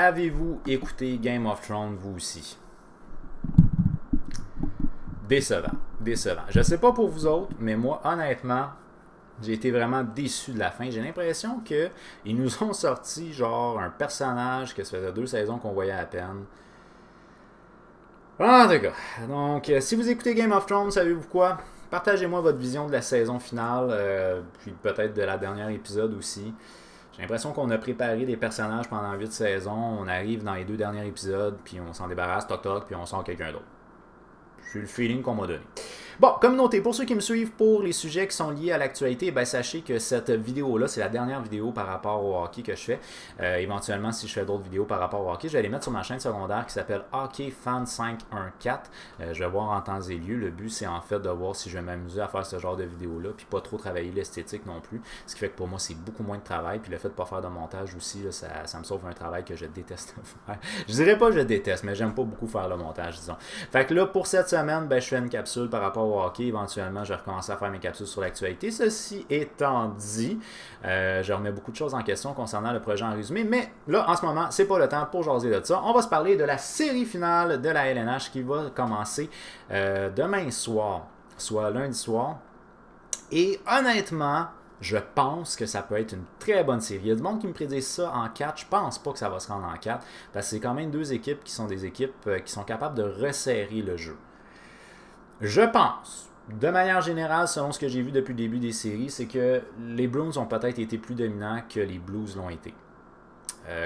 Avez-vous écouté Game of Thrones, vous aussi? Décevant, décevant. Je sais pas pour vous autres, mais moi, honnêtement, j'ai été vraiment déçu de la fin. J'ai l'impression qu'ils nous ont sorti genre un personnage que ça faisait 2 saisons qu'on voyait à peine. En tout cas, donc si vous écoutez Game of Thrones, savez-vous quoi? Partagez-moi votre vision de la saison finale, puis peut-être de la dernière épisode aussi. J'ai l'impression qu'on a préparé des personnages pendant 8 saisons, on arrive dans les 2 derniers épisodes, puis on s'en débarrasse, toc toc, puis on sort quelqu'un d'autre. C'est le feeling qu'on m'a donné. Bon, communauté, pour ceux qui me suivent pour les sujets qui sont liés à l'actualité, ben sachez que cette vidéo-là, c'est la dernière vidéo par rapport au hockey que je fais. Éventuellement, si je fais d'autres vidéos par rapport au hockey, je vais les mettre sur ma chaîne secondaire qui s'appelle Hockey Fan 514. Je vais voir en temps et lieu. Le but, c'est en fait de voir si je vais m'amuser à faire ce genre de vidéo-là, puis pas trop travailler l'esthétique non plus. Ce qui fait que pour moi, c'est beaucoup moins de travail. Puis le fait de ne pas faire de montage aussi, là, ça me sauve un travail que je déteste faire. Je dirais pas que je déteste, mais j'aime pas beaucoup faire le montage, disons. Fait que là, pour cette semaine, ben, je fais une capsule par rapport au hockey. Éventuellement, je vais recommencer à faire mes capsules sur l'actualité. Ceci étant dit, je remets beaucoup de choses en question concernant le projet en résumé. Mais là, en ce moment, c'est pas le temps pour jaser de ça. On va se parler de la série finale de la LNH qui va commencer demain soir, soit lundi soir. Et honnêtement, je pense que ça peut être une très bonne série. Il y a du monde qui me prédit ça en 4. Je pense pas que ça va se rendre en 4. Parce que c'est quand même 2 équipes qui sont des équipes qui sont capables de resserrer le jeu. Je pense, de manière générale, selon ce que j'ai vu depuis le début des séries, c'est que les Bruins ont peut-être été plus dominants que les Blues l'ont été.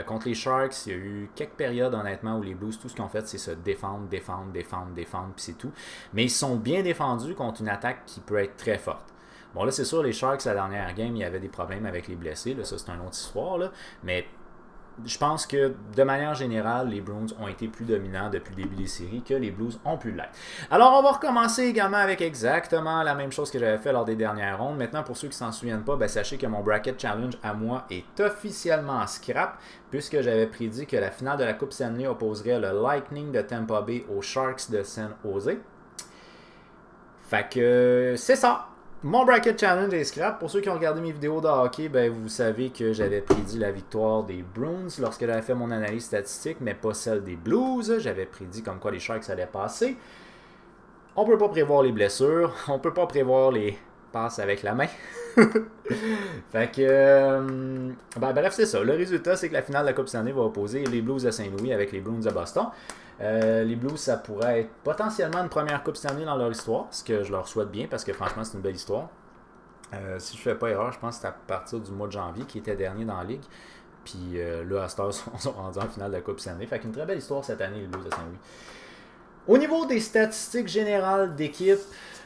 Contre les Sharks, il y a eu quelques périodes, honnêtement, où les Blues, tout ce qu'ils ont fait, c'est se défendre, puis c'est tout. Mais ils sont bien défendus contre une attaque qui peut être très forte. Bon, là, c'est sûr, les Sharks, la dernière game, il y avait des problèmes avec les blessés. Là, ça, c'est une autre histoire. Là. Mais je pense que, de manière générale, les Bruins ont été plus dominants depuis le début des séries que les Blues ont pu l'être. Alors, on va recommencer également avec exactement la même chose que j'avais fait lors des dernières rondes. Maintenant, pour ceux qui ne s'en souviennent pas, ben, sachez que mon Bracket Challenge à moi est officiellement scrap, puisque j'avais prédit que la finale de la Coupe Stanley opposerait le Lightning de Tampa Bay aux Sharks de San Jose. Fait que c'est ça. Mon Bracket Challenge est scrap. Pour ceux qui ont regardé mes vidéos de hockey, ben vous savez que j'avais prédit la victoire des Bruins lorsque j'avais fait mon analyse statistique, mais pas celle des Blues. J'avais prédit comme quoi les Sharks allaient passer. On peut pas prévoir les blessures. On peut pas prévoir les passes avec la main. Fait que... bref, c'est ça. Le résultat, c'est que la finale de la Coupe Stanley va opposer les Blues de Saint-Louis avec les Bruins de Boston. Les Blues, ça pourrait être potentiellement une première Coupe Stanley dans leur histoire, ce que je leur souhaite bien parce que franchement, c'est une belle histoire. Si je ne fais pas erreur, je pense que c'est à partir du mois de janvier qui était dernier dans la ligue. Puis là, à cette heure, on sont rendus en finale de la Coupe Stanley. Fait qu'une très belle histoire cette année, les Blues de Saint-Louis. Au niveau des statistiques générales d'équipe,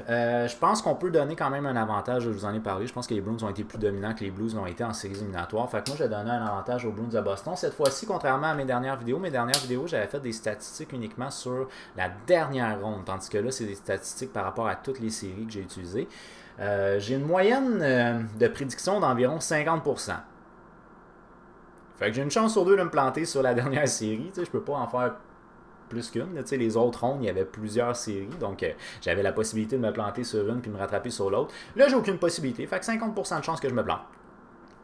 je pense qu'on peut donner quand même un avantage, je vous en ai parlé, je pense que les Bruins ont été plus dominants que les Blues l'ont été en séries éliminatoires. Fait que moi, j'ai donné un avantage aux Bruins de Boston. Cette fois-ci, contrairement à mes dernières vidéos, j'avais fait des statistiques uniquement sur la dernière ronde, tandis que là, c'est des statistiques par rapport à toutes les séries que j'ai utilisées. J'ai une moyenne de prédiction d'environ 50%. Fait que j'ai une chance sur 2 de me planter sur la dernière série. Je peux pas en faire plus qu'une. Les autres rondes, il y avait plusieurs séries. Donc, j'avais la possibilité de me planter sur une puis me rattraper sur l'autre. Là, j'ai aucune possibilité. Fait que 50% de chance que je me plante.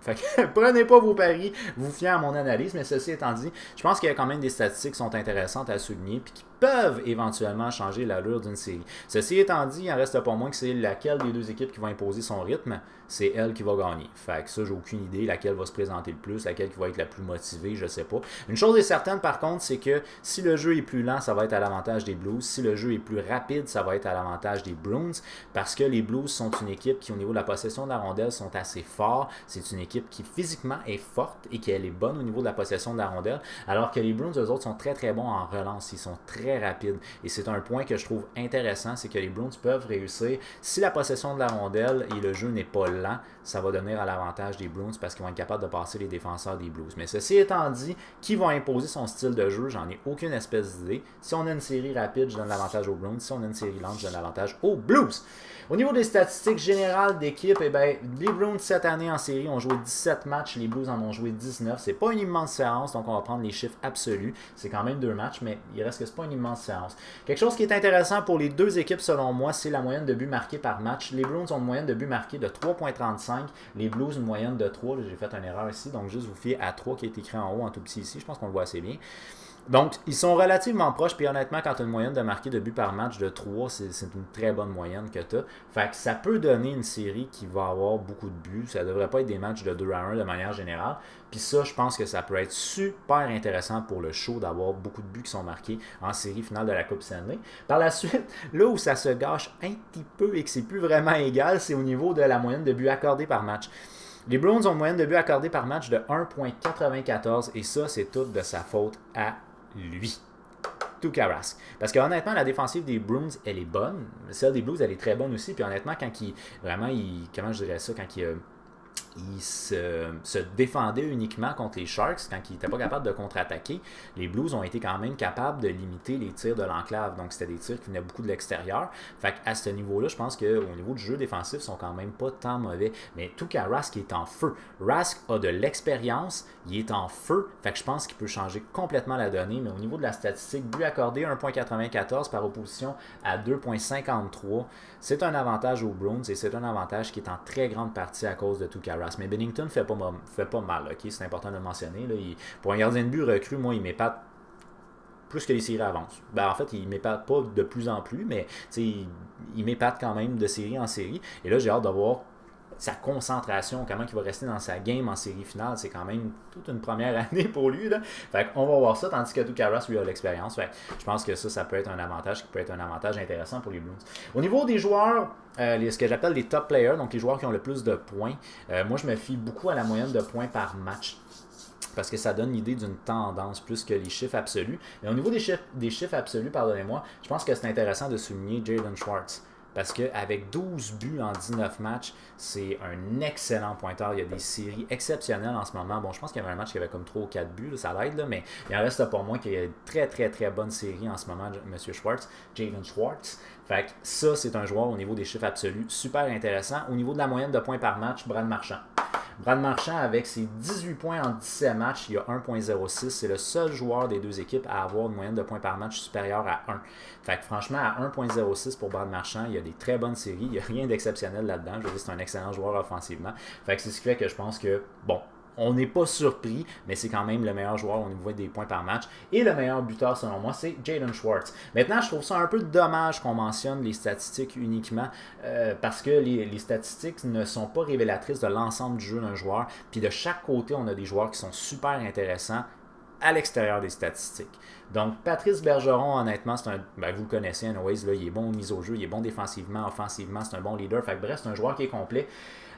Fait que prenez pas vos paris, vous fiez à mon analyse, mais ceci étant dit, je pense qu'il y a quand même des statistiques qui sont intéressantes à souligner puis qui peuvent éventuellement changer l'allure d'une série. Ceci étant dit, il en reste pas moins que c'est laquelle des 2 équipes qui va imposer son rythme, c'est elle qui va gagner. Fait que ça, j'ai aucune idée, laquelle va se présenter le plus, laquelle qui va être la plus motivée, je sais pas. Une chose est certaine par contre, c'est que si le jeu est plus lent, ça va être à l'avantage des Blues. Si le jeu est plus rapide, ça va être à l'avantage des Bruins, parce que les Blues sont une équipe qui, au niveau de la possession de la rondelle, sont assez forts. C'est une équipe qui physiquement est forte et qui est bonne au niveau de la possession de la rondelle, alors que les Bruins, eux autres, sont très très bons en relance. Ils sont très rapides. Et c'est un point que je trouve intéressant, c'est que les Bruins peuvent réussir. Si la possession de la rondelle et le jeu n'est pas lent, ça va donner à l'avantage des Bruins parce qu'ils vont être capables de passer les défenseurs des Blues. Mais ceci étant dit, qui va imposer son style de jeu, j'en ai aucune espèce d'idée. Si on a une série rapide, je donne l'avantage aux Bruins. Si on a une série lente, je donne l'avantage aux Blues. Au niveau des statistiques générales d'équipe, les Bruins cette année en série ont joué 17 matchs, les Blues en ont joué 19. C'est pas une immense séance, donc on va prendre les chiffres absolus. C'est quand même 2 matchs, mais il reste que c'est pas une immense séance. Quelque chose qui est intéressant pour les deux équipes, selon moi, c'est la moyenne de buts marqués par match. Les Bruins ont une moyenne de buts marqués de 3,35. Les Blues, une moyenne de 3. J'ai fait une erreur ici, donc juste vous fiez à 3 qui est écrit en haut, en tout petit ici. Je pense qu'on le voit assez bien. Donc, ils sont relativement proches, puis honnêtement, quand tu as une moyenne de marquer de buts par match de 3, c'est une très bonne moyenne que tu as. Fait que ça peut donner une série qui va avoir beaucoup de buts. Ça ne devrait pas être des matchs de 2-1 de manière générale. Puis ça, je pense que ça peut être super intéressant pour le show d'avoir beaucoup de buts qui sont marqués en série finale de la Coupe Stanley. Par la suite, là où ça se gâche un petit peu et que c'est plus vraiment égal, c'est au niveau de la moyenne de buts accordés par match. Les Bruins ont une moyenne de buts accordés par match de 1,94 et ça, c'est tout de sa faute à lui. Tuukka Rask. Parce que honnêtement, la défensive des Bruins, elle est bonne. Celle des Blues, elle est très bonne aussi. Puis honnêtement, quand comment je dirais ça, quand il se défendait uniquement contre les Sharks quand il n'était pas capable de contre-attaquer. Les Blues ont été quand même capables de limiter les tirs de l'enclave. Donc, c'était des tirs qui venaient beaucoup de l'extérieur. Fait qu'à ce niveau-là, je pense qu'au niveau du jeu défensif, ils sont quand même pas tant mauvais. Mais Tuukka Rask est en feu. Rask a de l'expérience. Il est en feu. Fait que je pense qu'il peut changer complètement la donnée. Mais au niveau de la statistique, but accordé 1,94 par opposition à 2,53. C'est un avantage aux Bruins et c'est un avantage qui est en très grande partie à cause de Tuukka Rask. Mais Binnington fait pas mal, ok? C'est important de le mentionner. Là. Pour un gardien de but recru, moi, il m'épate plus que les séries avancent. Ben, en fait, il m'épate pas de plus en plus, mais il m'épate quand même de série en série. Et là, j'ai hâte de voir sa concentration, comment il va rester dans sa game en série finale. C'est quand même toute une première année pour lui. Là. Fait qu'on va voir ça, tandis que Tuukka Rask lui a l'expérience. Fait je pense que ça peut être un avantage qui peut être un avantage intéressant pour les Blues. Au niveau des joueurs, ce que j'appelle les top players, donc les joueurs qui ont le plus de points, moi je me fie beaucoup à la moyenne de points par match. Parce que ça donne l'idée d'une tendance plus que les chiffres absolus. Mais au niveau des chiffres absolus, pardonnez-moi, je pense que c'est intéressant de souligner Jaden Schwartz. Parce qu'avec 12 buts en 19 matchs, c'est un excellent pointeur. Il y a des séries exceptionnelles en ce moment. Bon, je pense qu'il y avait un match qui avait comme 3 ou 4 buts, là, ça l'aide, là, mais il en reste pour moi qu'il y a une très très très bonne série en ce moment, M. Schwartz, Jaden Schwartz. Fait que ça, c'est un joueur au niveau des chiffres absolus super intéressant. Au niveau de la moyenne de points par match, Brad Marchand. Brad Marchand, avec ses 18 points en 17 matchs, il y a 1,06. C'est le seul joueur des deux équipes à avoir une moyenne de points par match supérieure à 1. Fait que franchement, à 1,06 pour Brad Marchand, il y a des très bonnes séries. Il n'y a rien d'exceptionnel là-dedans. Je veux dire, c'est un excellent joueur offensivement. Fait que c'est ce qui fait que je pense que, bon, on n'est pas surpris, mais c'est quand même le meilleur joueur au niveau des points par match. Et le meilleur buteur, selon moi, c'est Jaden Schwartz. Maintenant, je trouve ça un peu dommage qu'on mentionne les statistiques uniquement parce que les statistiques ne sont pas révélatrices de l'ensemble du jeu d'un joueur. Puis de chaque côté, on a des joueurs qui sont super intéressants à l'extérieur des statistiques. Donc, Patrice Bergeron, honnêtement, c'est vous le connaissez, anyways, là, il est bon mise au jeu, il est bon défensivement, offensivement, c'est un bon leader. Fait que bref, c'est un joueur qui est complet.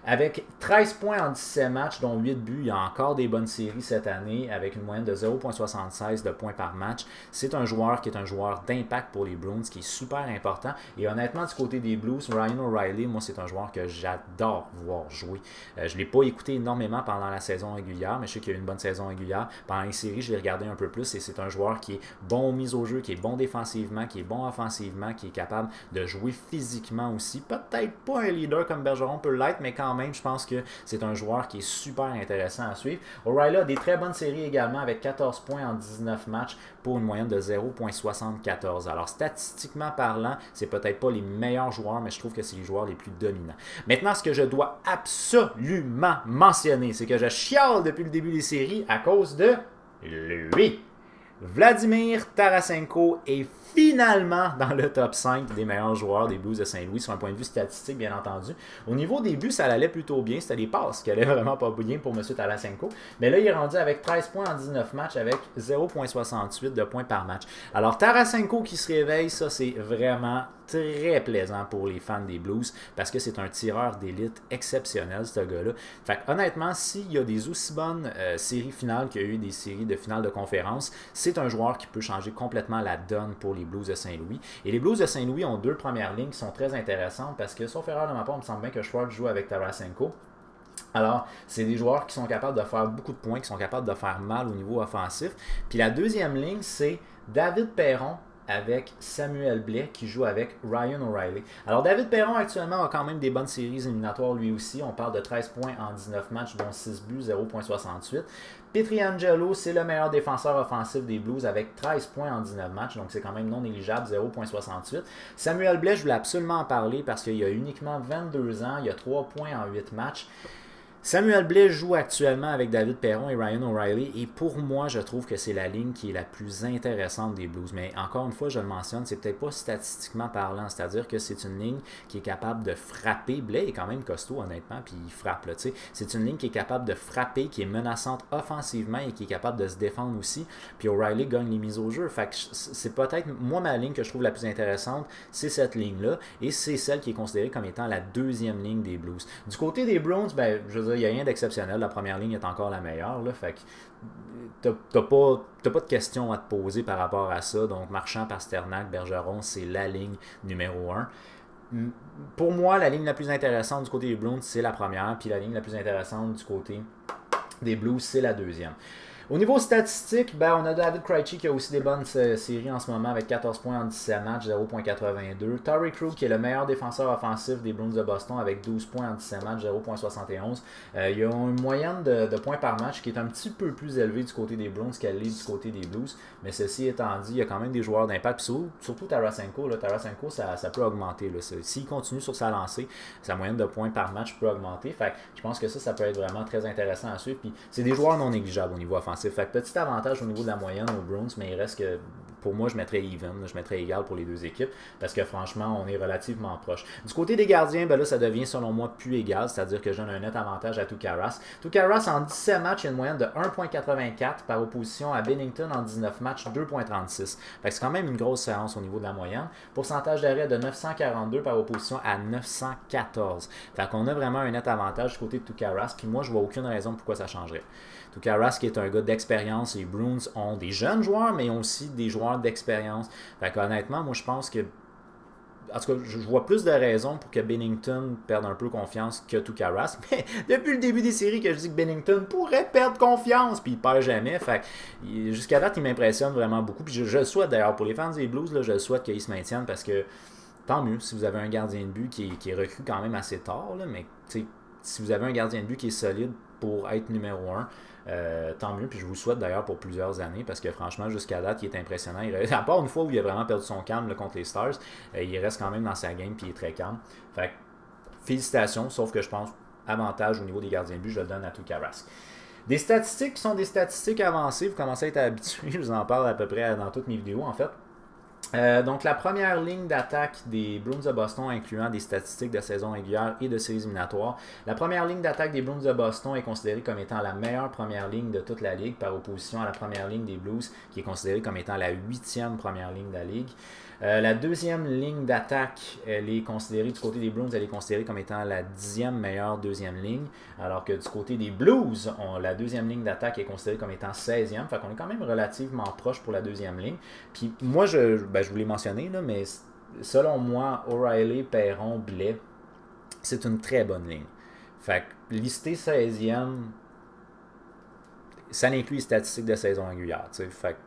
Avec 13 points en 17 matchs, dont 8 buts, il y a encore des bonnes séries cette année, avec une moyenne de 0,76 de points par match. C'est un joueur qui est un joueur d'impact pour les Bruins, qui est super important. Et honnêtement, du côté des Blues, Ryan O'Reilly, moi, c'est un joueur que j'adore voir jouer. Je ne l'ai pas écouté énormément pendant la saison régulière, mais je sais qu'il y a eu une bonne saison régulière. Pendant les séries, je l'ai regardé un peu plus, et c'est un joueur qui est bon mise au jeu, qui est bon défensivement, qui est bon offensivement, qui est capable de jouer physiquement aussi. Peut-être pas un leader comme Bergeron peut l'être, mais quand même, je pense que c'est un joueur qui est super intéressant à suivre. O'Reilly a des très bonnes séries également avec 14 points en 19 matchs pour une moyenne de 0,74. Alors, statistiquement parlant, c'est peut-être pas les meilleurs joueurs, mais je trouve que c'est les joueurs les plus dominants. Maintenant, ce que je dois absolument mentionner, c'est que je chiale depuis le début des séries à cause de lui. Vladimir Tarasenko est finalement dans le top 5 des meilleurs joueurs des Blues de Saint-Louis sur un point de vue statistique, bien entendu. Au niveau des buts, ça allait plutôt bien. C'était des passes qui allaient vraiment pas bien pour M. Tarasenko. Mais là, il est rendu avec 13 points en 19 matchs avec 0,68 de points par match. Alors, Tarasenko qui se réveille, ça, c'est vraiment très plaisant pour les fans des Blues parce que c'est un tireur d'élite exceptionnel, ce gars-là. Fait que, honnêtement, s'il y a des aussi bonnes séries finales qu'il y a eu des séries de finales de conférence, c'est un joueur qui peut changer complètement la donne pour les Blues de Saint-Louis. Et les Blues de Saint-Louis ont deux premières lignes qui sont très intéressantes parce que, sauf erreur de ma part, il me semble bien que Schwartz joue avec Tarasenko. Alors, c'est des joueurs qui sont capables de faire beaucoup de points, qui sont capables de faire mal au niveau offensif. Puis la deuxième ligne, c'est David Perron avec Samuel Blais qui joue avec Ryan O'Reilly. Alors David Perron actuellement a quand même des bonnes séries éliminatoires lui aussi. On parle de 13 points en 19 matchs, dont 6 buts, 0.68. Pietrangelo, c'est le meilleur défenseur offensif des Blues avec 13 points en 19 matchs, donc c'est quand même non négligeable, 0.68. Samuel Blais, je voulais absolument en parler parce qu'il a uniquement 22 ans, il a 3 points en 8 matchs. Samuel Blais joue actuellement avec David Perron et Ryan O'Reilly et pour moi, je trouve que c'est la ligne qui est la plus intéressante des Blues. Mais encore une fois, je le mentionne, c'est peut-être pas statistiquement parlant, c'est-à-dire que c'est une ligne qui est capable de frapper. Blais est quand même costaud honnêtement, puis il frappe. Là, c'est une ligne qui est capable de frapper, qui est menaçante offensivement et qui est capable de se défendre aussi. Puis O'Reilly gagne les mises au jeu. Fait que c'est peut-être, moi, ma ligne que je trouve la plus intéressante, c'est cette ligne-là et c'est celle qui est considérée comme étant la deuxième ligne des Blues. Du côté des Bruins, ben, je veux dire, il n'y a rien d'exceptionnel. La première ligne est encore la meilleure. Là, fait que t'as pas de questions à te poser par rapport à ça. Donc, Marchand, Pasternak, Bergeron, c'est la ligne numéro 1. Pour moi, la ligne la plus intéressante du côté des Bruins, c'est la première. Puis la ligne la plus intéressante du côté des Blues, c'est la deuxième. Au niveau statistique, ben, on a David Krejci qui a aussi des bonnes séries en ce moment avec 14 points en 17 matchs, 0.82. Torrey Krug qui est le meilleur défenseur offensif des Bruins de Boston avec 12 points en 17 matchs, 0.71. Il y a une moyenne de points par match qui est un petit peu plus élevée du côté des Bruins qu'elle l'est du côté des Blues. Mais ceci étant dit, il y a quand même des joueurs d'impact. Surtout Tarasenko. Tarasenko, ça peut augmenter. S'il continue sur sa lancée, sa moyenne de points par match peut augmenter. Fait que je pense que ça peut être vraiment très intéressant à suivre. Puis c'est des joueurs non négligeables au niveau offensif. Fait que petit avantage au niveau de la moyenne aux Bruins, mais il reste que pour moi, je mettrais even, je mettrais égal pour les deux équipes, parce que franchement, on est relativement proche. Du côté des gardiens, ben là, ça devient selon moi plus égal, c'est-à-dire que je donne un net avantage à Tuukka. Tuukka en 17 matchs, il y a une moyenne de 1.84 par opposition à Binnington en 19 matchs, 2.36. Fait que c'est quand même une grosse séance au niveau de la moyenne. Pourcentage d'arrêt de 942 par opposition à 914. Fait qu'on a vraiment un net avantage du côté de Tuukka, puis moi, je vois aucune raison pourquoi ça changerait. Tuukka qui est un gars d'expérience, les Bruins ont des jeunes joueurs, mais ils ont aussi des joueurs d'expérience. Fait qu'honnêtement, moi je pense que, en tout cas, je vois plus de raisons pour que Binnington perde un peu confiance que Tuukka. Mais depuis le début des séries que je dis que Binnington pourrait perdre confiance, puis il perd jamais. Fait jusqu'à date, il m'impressionne vraiment beaucoup. Puis je le souhaite d'ailleurs pour les fans des Blues, là, je le souhaite qu'ils se maintiennent parce que tant mieux si vous avez un gardien de but qui est recru quand même assez tard, là, mais si vous avez un gardien de but qui est solide pour être numéro 1, tant mieux, puis je vous le souhaite d'ailleurs pour plusieurs années, parce que franchement, jusqu'à date, il est impressionnant. À part une fois où il a vraiment perdu son calme là, contre les Stars, il reste quand même dans sa game, puis il est très calme. Fait que, félicitations, sauf que je pense, avantage au niveau des gardiens de but, je le donne à Tuukka. Des statistiques qui sont des statistiques avancées, vous commencez à être habitués, je vous en parle à peu près dans toutes mes vidéos en fait. Donc la première ligne d'attaque des Bruins de Boston, incluant des statistiques de saison régulière et de séries éliminatoires. La première ligne d'attaque des Bruins de Boston est considérée comme étant la meilleure première ligne de toute la ligue par opposition à la première ligne des Blues qui est considérée comme étant la 8e première ligne de la ligue. La deuxième ligne d'attaque, elle est considérée du côté des Bruins, elle est considérée comme étant la 10e meilleure deuxième ligne, alors que du côté des Blues, la deuxième ligne d'attaque est considérée comme étant 16e, fait qu'on est quand même relativement proche pour la deuxième ligne. Puis moi, je vous l'ai mentionné, là, mais selon moi, O'Reilly, Perron, Blais, c'est une très bonne ligne. Fait que lister 16e, ça inclut les statistiques de saison régulière, tu sais, fait que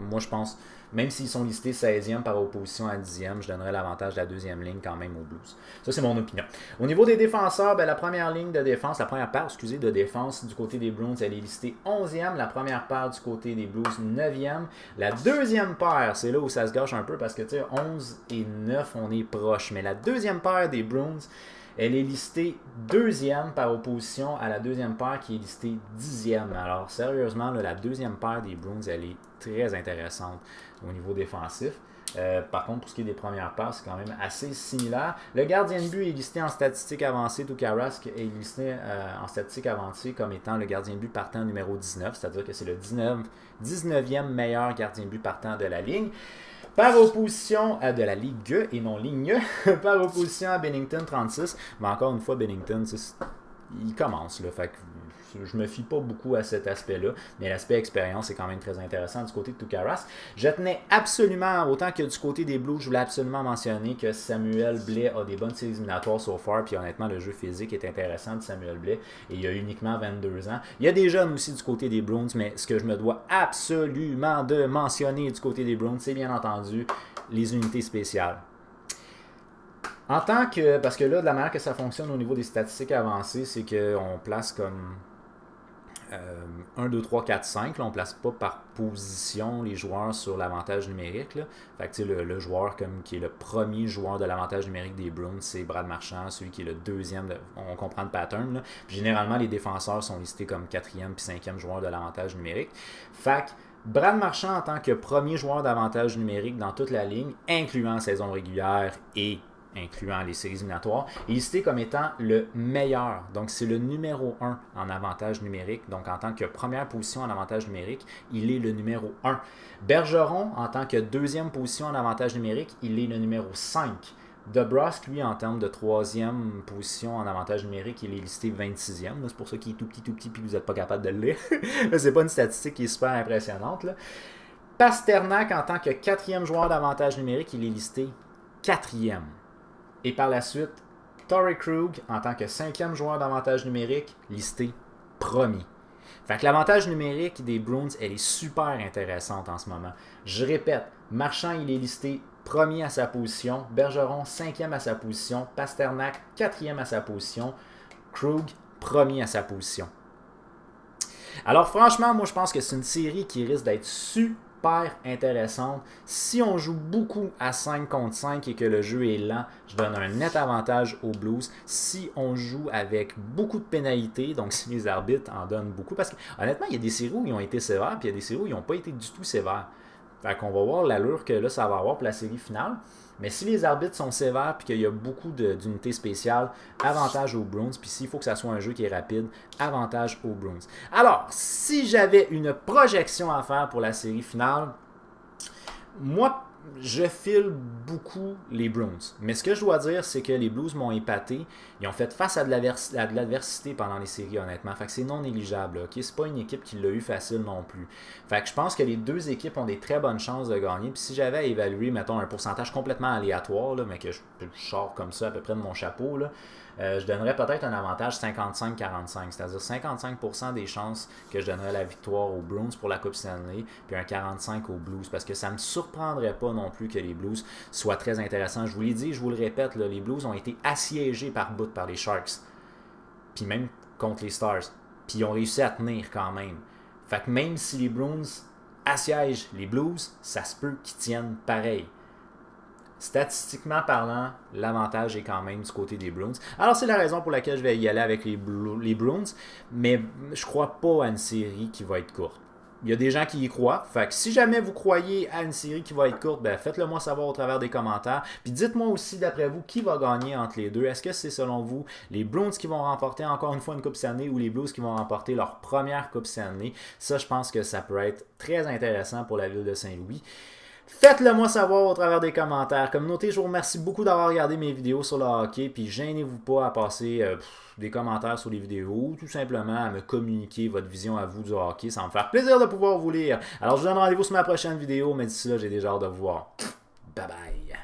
moi, je pense, même s'ils sont listés 16e par opposition à 10e, je donnerais l'avantage de la deuxième ligne quand même aux Blues. Ça, c'est mon opinion. Au niveau des défenseurs, ben, la première ligne de défense, la première paire, de défense du côté des Bruins, elle est listée 11e. La première paire du côté des Blues, 9e. La deuxième paire, c'est là où ça se gâche un peu parce que, tu sais, 11 et 9, on est proche. Mais la deuxième paire des Bruins, elle est listée 2e par opposition à la deuxième paire qui est listée 10e. Alors, sérieusement, là, la deuxième paire des Bruins, elle est très intéressante au niveau défensif. Par contre, pour ce qui est des premières paires, c'est quand même assez similaire. Le gardien de but est listé en statistique avancée. Tuukka est listé en statistique avancée comme étant le gardien de but partant numéro 19, c'est-à-dire que c'est le 19e meilleur gardien de but partant de la ligne. Par opposition à de la Ligue et non ligne, par opposition à Binnington 36, mais encore une fois, Binnington, il commence. Là, fait que je me fie pas beaucoup à cet aspect-là, mais l'aspect expérience est quand même très intéressant du côté de Tuukka Rask. Je tenais absolument, autant que du côté des Blues, je voulais absolument mentionner que Samuel Blais a des bonnes séries éliminatoires so far, puis honnêtement, le jeu physique est intéressant de Samuel Blais, et il a uniquement 22 ans. Il y a des jeunes aussi du côté des Bruins, mais ce que je me dois absolument de mentionner du côté des Bruins, c'est bien entendu les unités spéciales. En tant que, parce que là, de la manière que ça fonctionne au niveau des statistiques avancées, c'est qu'on place comme 1, 2, 3, 4, 5. Là, on ne place pas par position les joueurs sur l'avantage numérique. Là. Fait que, le joueur qui est le premier joueur de l'avantage numérique des Bruins, c'est Brad Marchand. Celui qui est le deuxième, on comprend le pattern. Là. Généralement, les défenseurs sont listés comme 4e puis 5e joueur de l'avantage numérique. Fait que Brad Marchand, en tant que premier joueur d'avantage numérique dans toute la ligne, incluant saison régulière et incluant les séries éliminatoires, est listé comme étant le meilleur. Donc, c'est le numéro 1 en avantage numérique. Donc, en tant que première position en avantage numérique, il est le numéro 1. Bergeron, en tant que deuxième position en avantage numérique, il est le numéro 5. DeBrusk, lui, en termes de troisième position en avantage numérique, il est listé 26e. C'est pour ça qu'il est tout petit, puis vous n'êtes pas capable de le lire. C'est pas une statistique qui est super impressionnante. Là. Pasternak, en tant que quatrième joueur d'avantage numérique, il est listé 4e. Et par la suite, Torrey Krug, en tant que 5e joueur d'avantage numérique, listé premier. Fait que l'avantage numérique des Bruins, elle est super intéressante en ce moment. Je répète, Marchand, il est listé premier à sa position, Bergeron, 5e à sa position, Pasternak, 4e à sa position, Krug, premier à sa position. Alors franchement, moi je pense que c'est une série qui risque d'être super intéressante. Si on joue beaucoup à 5 contre 5 et que le jeu est lent, je donne un net avantage aux Blues. Si on joue avec beaucoup de pénalités, donc si les arbitres en donnent beaucoup, parce que honnêtement, il y a des séries où ils ont été sévères, puis il y a des séries où ils n'ont pas été du tout sévères. Fait qu'on va voir l'allure que là, ça va avoir pour la série finale. Mais si les arbitres sont sévères et qu'il y a beaucoup d'unités spéciales, avantage aux Bruins. Puis s'il faut que ça soit un jeu qui est rapide, avantage aux Bruins. Alors, si j'avais une projection à faire pour la série finale, moi, je file beaucoup les Bruins. Mais ce que je dois dire, c'est que les Blues m'ont épaté. Ils ont fait face à de l'adversité pendant les séries, honnêtement. Fait que c'est non négligeable. Okay? C'est pas une équipe qui l'a eu facile non plus. Fait que je pense que les deux équipes ont des très bonnes chances de gagner. Puis si j'avais à évaluer, mettons, un pourcentage complètement aléatoire, là, mais que je sors comme ça à peu près de mon chapeau, là, je donnerais peut-être un avantage 55-45, c'est-à-dire 55% des chances que je donnerais la victoire aux Bruins pour la Coupe Stanley, puis un 45% aux Blues, parce que ça ne me surprendrait pas non plus que les Blues soient très intéressants. Je vous l'ai dit, je vous le répète, là, les Blues ont été assiégés par bout par les Sharks, puis même contre les Stars, puis ils ont réussi à tenir quand même. Fait que même si les Bruins assiègent les Blues, ça se peut qu'ils tiennent pareil. Statistiquement parlant, l'avantage est quand même du côté des Bruins. Alors, c'est la raison pour laquelle je vais y aller avec les Bruins, mais je crois pas à une série qui va être courte. Il y a des gens qui y croient. Fait que si jamais vous croyez à une série qui va être courte, ben faites-le moi savoir au travers des commentaires. Puis dites-moi aussi, d'après vous, qui va gagner entre les deux. Est-ce que c'est selon vous les Bruins qui vont remporter encore une fois une Coupe Stanley ou les Blues qui vont remporter leur première Coupe Stanley? Ça, je pense que ça peut être très intéressant pour la ville de Saint-Louis. Faites-le moi savoir au travers des commentaires. Communauté, je vous remercie beaucoup d'avoir regardé mes vidéos sur le hockey. Puis gênez-vous pas à passer des commentaires sur les vidéos ou tout simplement à me communiquer votre vision à vous du hockey. Ça va me faire plaisir de pouvoir vous lire. Alors je vous donne rendez-vous sur ma prochaine vidéo, mais d'ici là, j'ai déjà hâte de vous voir. Bye bye.